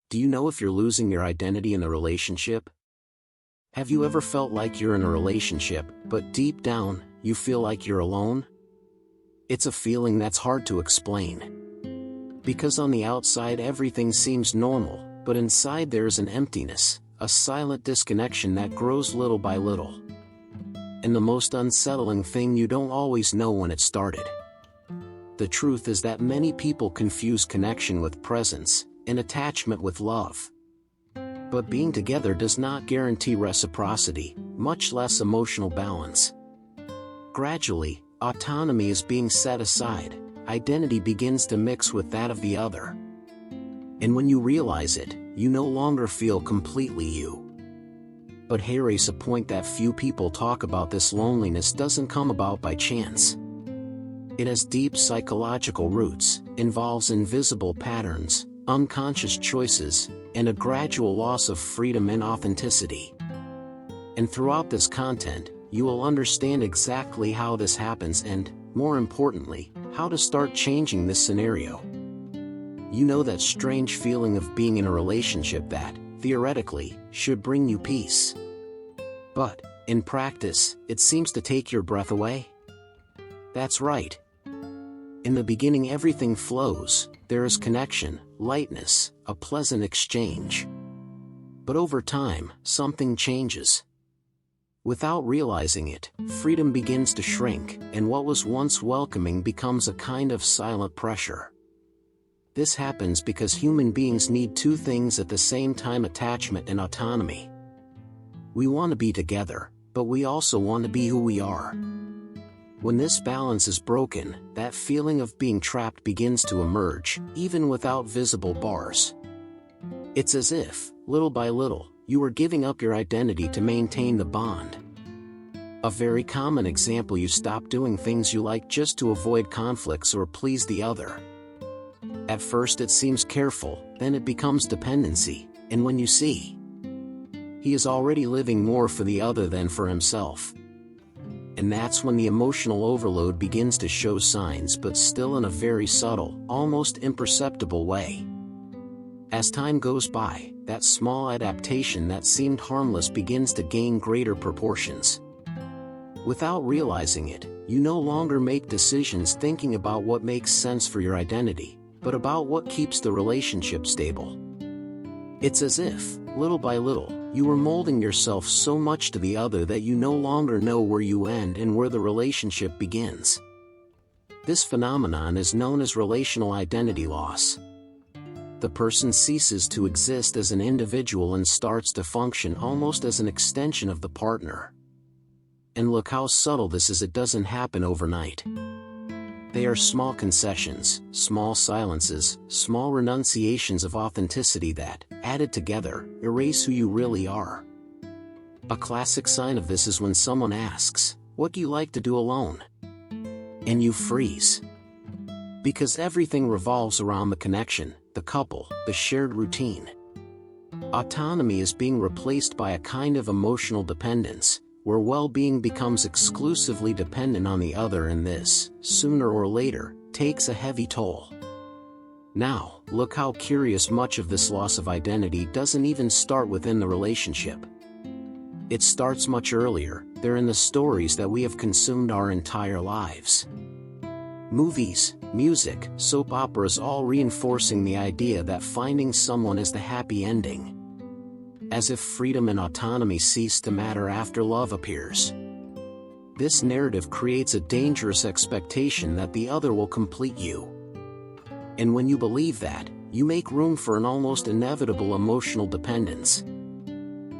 Do you know if you're losing your identity in a relationship? Have you ever felt like you're in a relationship, but deep down, you feel like you're alone? It's a feeling that's hard to explain. Because on the outside everything seems normal, but inside there's an emptiness, a silent disconnection that grows little by little. And the most unsettling thing, you don't always know when it started. The truth is that many people confuse connection with presence, and attachment with love. But being together does not guarantee reciprocity, much less emotional balance. Gradually, autonomy is being set aside, identity begins to mix with that of the other. And when you realize it, you no longer feel completely you. But here's a point that few people talk about: this loneliness doesn't come about by chance. It has deep psychological roots, involves invisible patterns, unconscious choices, and a gradual loss of freedom and authenticity. And throughout this content, you will understand exactly how this happens and, more importantly, how to start changing this scenario. You know that strange feeling of being in a relationship that, theoretically, should bring you peace. But, in practice, it seems to take your breath away? That's right. In the beginning everything flows, there is connection, lightness, a pleasant exchange. But over time, something changes. Without realizing it, freedom begins to shrink, and what was once welcoming becomes a kind of silent pressure. This happens because human beings need two things at the same time: attachment and autonomy. We want to be together, but we also want to be who we are. When this balance is broken, that feeling of being trapped begins to emerge, even without visible bars. It's as if, little by little, you are giving up your identity to maintain the bond. A very common example: you stop doing things you like just to avoid conflicts or please the other. At first it seems careful, then it becomes dependency, and when you see, he is already living more for the other than for himself. And that's when the emotional overload begins to show signs, but still in a very subtle, almost imperceptible way. As time goes by, that small adaptation that seemed harmless begins to gain greater proportions. Without realizing it, you no longer make decisions thinking about what makes sense for your identity, but about what keeps the relationship stable. It's as if, little by little, you were molding yourself so much to the other that you no longer know where you end and where the relationship begins. This phenomenon is known as relational identity loss. The person ceases to exist as an individual and starts to function almost as an extension of the partner. And look how subtle this is. It doesn't happen overnight. They are small concessions, small silences, small renunciations of authenticity that, added together, erase who you really are. A classic sign of this is when someone asks, "What do you like to do alone?" And you freeze. Because everything revolves around the connection, the couple, the shared routine. Autonomy is being replaced by a kind of emotional dependence, where well-being becomes exclusively dependent on the other, and this, sooner or later, takes a heavy toll. Now, look how curious: much of this loss of identity doesn't even start within the relationship. It starts much earlier. They're in the stories that we have consumed our entire lives. Movies, music, soap operas, all reinforcing the idea that finding someone is the happy ending. As if freedom and autonomy cease to matter after love appears. This narrative creates a dangerous expectation that the other will complete you. And when you believe that, you make room for an almost inevitable emotional dependence.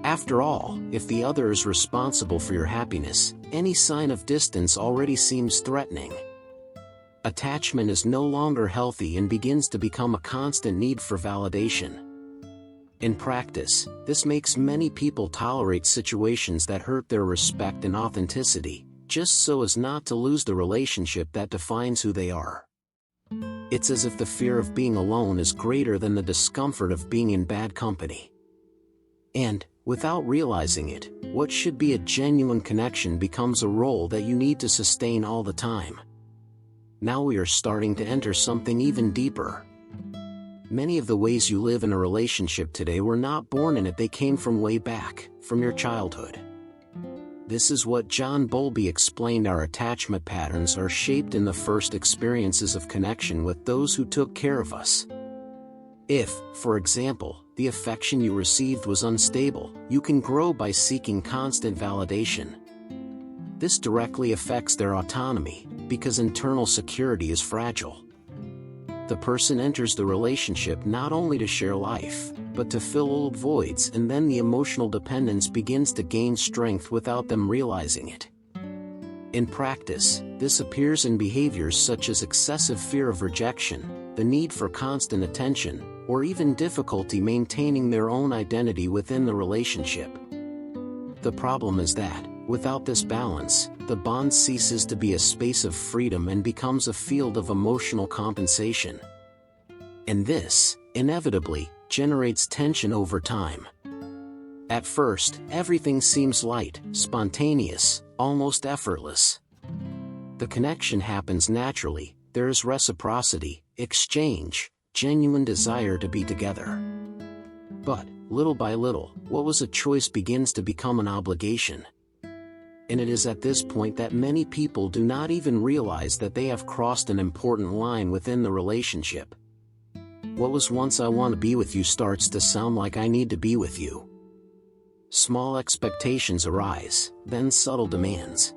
After all, if the other is responsible for your happiness, any sign of distance already seems threatening. Attachment is no longer healthy and begins to become a constant need for validation. In practice, this makes many people tolerate situations that hurt their respect and authenticity, just so as not to lose the relationship that defines who they are. It's as if the fear of being alone is greater than the discomfort of being in bad company. And, without realizing it, what should be a genuine connection becomes a role that you need to sustain all the time. Now we are starting to enter something even deeper. Many of the ways you live in a relationship today were not born in it, they came from way back, from your childhood. This is what John Bowlby explained: our attachment patterns are shaped in the first experiences of connection with those who took care of us. If, for example, the affection you received was unstable, you can grow by seeking constant validation. This directly affects their autonomy, because internal security is fragile. The person enters the relationship not only to share life, but to fill old voids, and then the emotional dependence begins to gain strength without them realizing it. In practice, this appears in behaviors such as excessive fear of rejection, the need for constant attention, or even difficulty maintaining their own identity within the relationship. The problem is that, without this balance, the bond ceases to be a space of freedom and becomes a field of emotional compensation. And this, inevitably, generates tension over time. At first, everything seems light, spontaneous, almost effortless. The connection happens naturally, there is reciprocity, exchange, genuine desire to be together. But, little by little, what was a choice begins to become an obligation. And it is at this point that many people do not even realize that they have crossed an important line within the relationship. What was once "I want to be with you" starts to sound like "I need to be with you." Small expectations arise, then subtle demands.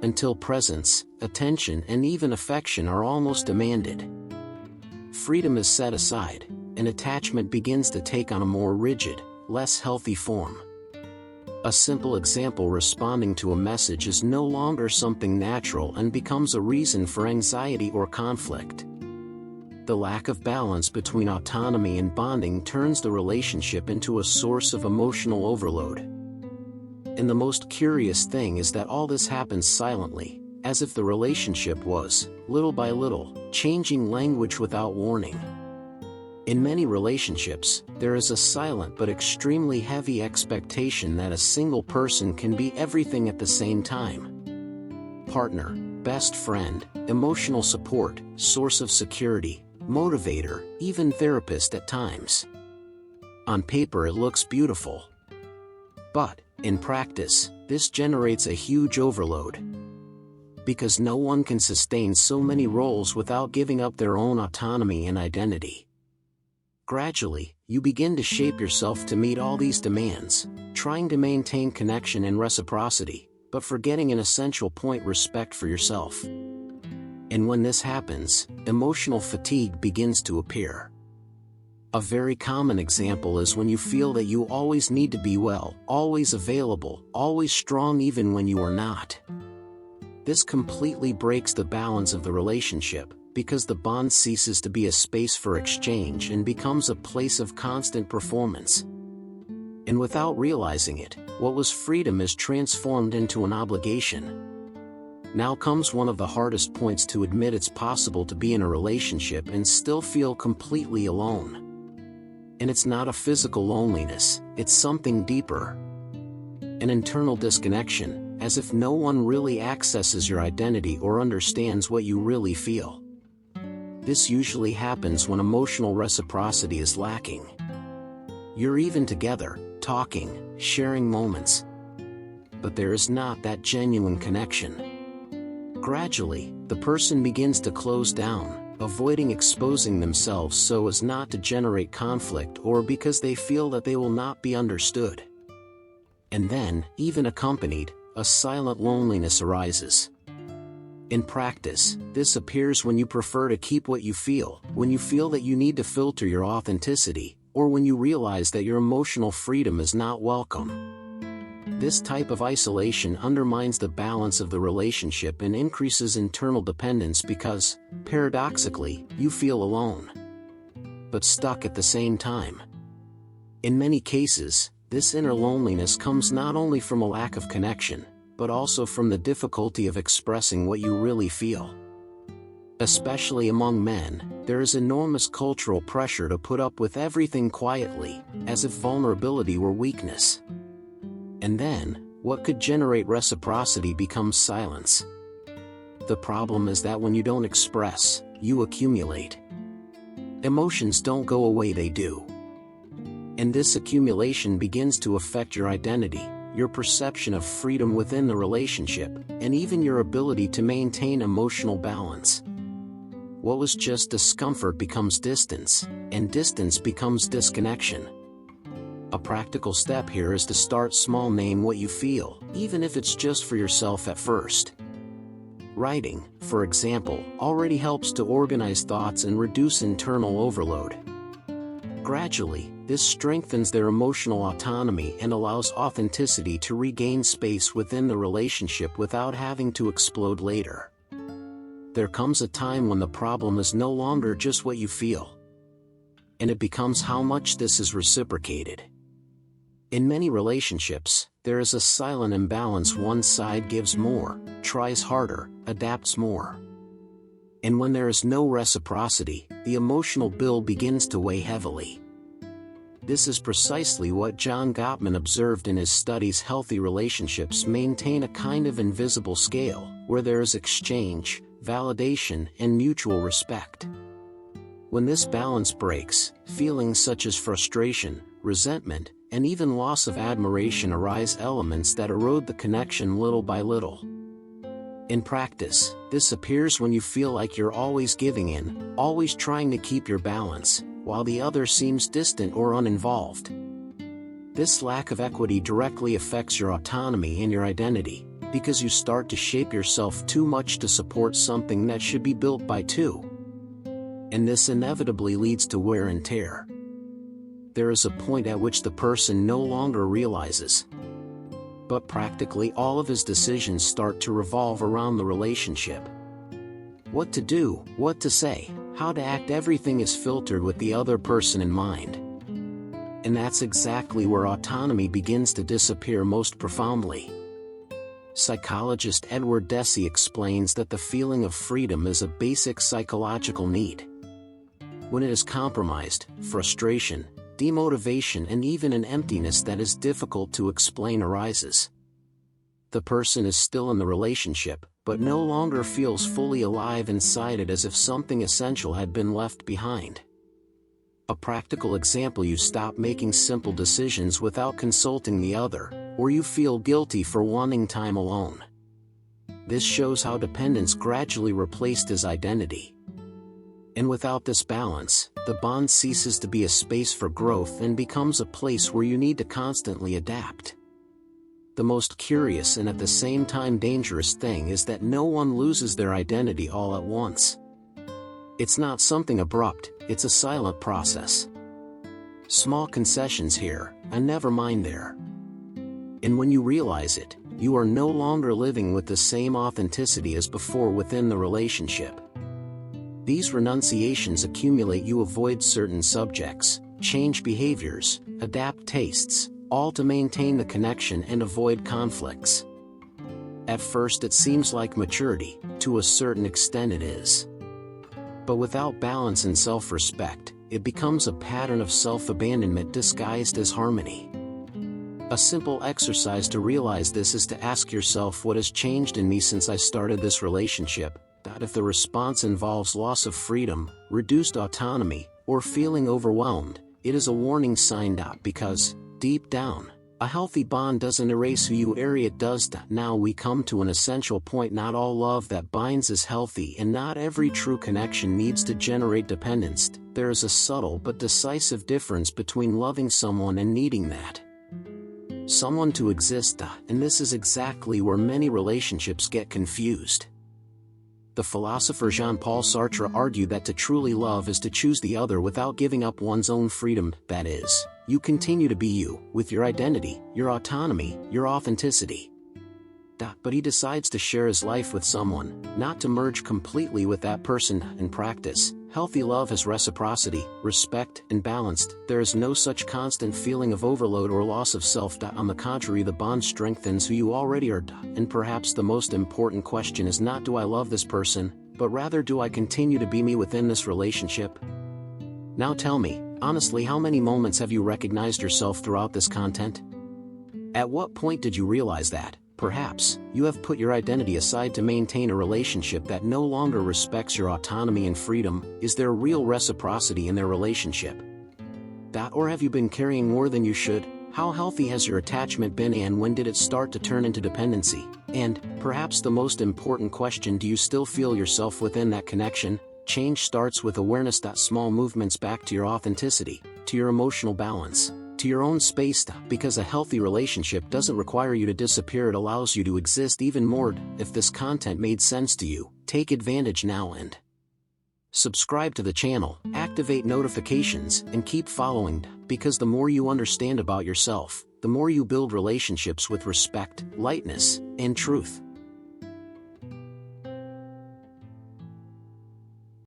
Until presence, attention, and even affection are almost demanded. Freedom is set aside, and attachment begins to take on a more rigid, less healthy form. A simple example: responding to a message is no longer something natural and becomes a reason for anxiety or conflict. The lack of balance between autonomy and bonding turns the relationship into a source of emotional overload. And the most curious thing is that all this happens silently, as if the relationship was, little by little, changing language without warning. In many relationships, there is a silent but extremely heavy expectation that a single person can be everything at the same time. Partner, best friend, emotional support, source of security, motivator, even therapist at times. On paper it looks beautiful. But, in practice, this generates a huge overload. Because no one can sustain so many roles without giving up their own autonomy and identity. Gradually, you begin to shape yourself to meet all these demands, trying to maintain connection and reciprocity, but forgetting an essential point: respect for yourself. And when this happens, emotional fatigue begins to appear. A very common example is when you feel that you always need to be well, always available, always strong even when you are not. This completely breaks the balance of the relationship, because the bond ceases to be a space for exchange and becomes a place of constant performance. And without realizing it, what was freedom is transformed into an obligation. Now comes one of the hardest points to admit: it's possible to be in a relationship and still feel completely alone. And it's not a physical loneliness, it's something deeper. An internal disconnection, as if no one really accesses your identity or understands what you really feel. This usually happens when emotional reciprocity is lacking. You're even together, talking, sharing moments. But there is not that genuine connection. Gradually, the person begins to close down, avoiding exposing themselves so as not to generate conflict or because they feel that they will not be understood. And then, even accompanied, a silent loneliness arises. In practice, this appears when you prefer to keep what you feel, when you feel that you need to filter your authenticity, or when you realize that your emotional freedom is not welcome. This type of isolation undermines the balance of the relationship and increases internal dependence because, paradoxically, you feel alone, but stuck at the same time. In many cases, this inner loneliness comes not only from a lack of connection, but also from the difficulty of expressing what you really feel. Especially among men, there is enormous cultural pressure to put up with everything quietly, as if vulnerability were weakness. And then, what could generate reciprocity becomes silence. The problem is that when you don't express, you accumulate. Emotions don't go away, they do. And this accumulation begins to affect your identity, your perception of freedom within the relationship, and even your ability to maintain emotional balance. What was just discomfort becomes distance, and distance becomes disconnection. A practical step here is to start small. Name what you feel, even if it's just for yourself at first. Writing, for example, already helps to organize thoughts and reduce internal overload. Gradually, this strengthens their emotional autonomy and allows authenticity to regain space within the relationship without having to explode later. There comes a time when the problem is no longer just what you feel, and it becomes how much this is reciprocated. In many relationships, there is a silent imbalance. One side gives more, tries harder, adapts more. And when there is no reciprocity, the emotional bill begins to weigh heavily. This is precisely what John Gottman observed in his studies. Healthy relationships maintain a kind of invisible scale, where there is exchange, validation, and mutual respect. When this balance breaks, feelings such as frustration, resentment, and even loss of admiration arise, elements that erode the connection little by little. In practice, this appears when you feel like you're always giving in, always trying to keep your balance, while the other seems distant or uninvolved. This lack of equity directly affects your autonomy and your identity, because you start to shape yourself too much to support something that should be built by two. And this inevitably leads to wear and tear. There is a point at which the person no longer realizes, but practically all of his decisions start to revolve around the relationship. What to do, what to say, how to act, everything is filtered with the other person in mind. And that's exactly where autonomy begins to disappear most profoundly. Psychologist Edward Deci explains that the feeling of freedom is a basic psychological need. When it is compromised, frustration, demotivation, and even an emptiness that is difficult to explain arises. The person is still in the relationship, but no longer feels fully alive inside it, as if something essential had been left behind. A practical example: you stop making simple decisions without consulting the other, or you feel guilty for wanting time alone. This shows how dependence gradually replaced his identity. And without this balance, the bond ceases to be a space for growth and becomes a place where you need to constantly adapt. The most curious and at the same time dangerous thing is that no one loses their identity all at once. It's not something abrupt, it's a silent process. Small concessions here, and never mind there. And when you realize it, you are no longer living with the same authenticity as before within the relationship. These renunciations accumulate. You avoid certain subjects, change behaviors, adapt tastes, all to maintain the connection and avoid conflicts. At first it seems like maturity, to a certain extent it is. But without balance and self-respect, it becomes a pattern of self-abandonment disguised as harmony. A simple exercise to realize this is to ask yourself, what has changed in me since I started this relationship? If the response involves loss of freedom, reduced autonomy, or feeling overwhelmed, it is a warning sign. Because, deep down, a healthy bond doesn't erase who you are, it does. Now we come to an essential point: not all love that binds is healthy, and not every true connection needs to generate dependence. There is a subtle but decisive difference between loving someone and needing that someone to exist. And this is exactly where many relationships get confused. The philosopher Jean-Paul Sartre argued that to truly love is to choose the other without giving up one's own freedom. That is, you continue to be you, with your identity, your autonomy, your authenticity. But he decides to share his life with someone, not to merge completely with that person. In practice, healthy love has reciprocity, respect, and balance. There is no such constant feeling of overload or loss of self. On the contrary, the bond strengthens who you already are. And perhaps the most important question is not, do I love this person, but rather, do I continue to be me within this relationship? Now tell me, honestly, how many moments have you recognized yourself throughout this content? At what point did you realize that, Perhaps, you have put your identity aside to maintain a relationship that no longer respects your autonomy and freedom. Is there real reciprocity in their relationship? Or have you been carrying more than you should? How healthy has your attachment been, and when did it start to turn into dependency? And, perhaps the most important question, do you still feel yourself within that connection? Change starts with awareness. Small movements back to your authenticity, to your emotional balance, to your own space. Because a healthy relationship doesn't require you to disappear, it allows you to exist even more. If this content made sense to you, take advantage now and subscribe to the channel, activate notifications, and keep following, because the more you understand about yourself, the more you build relationships with respect, lightness, and truth.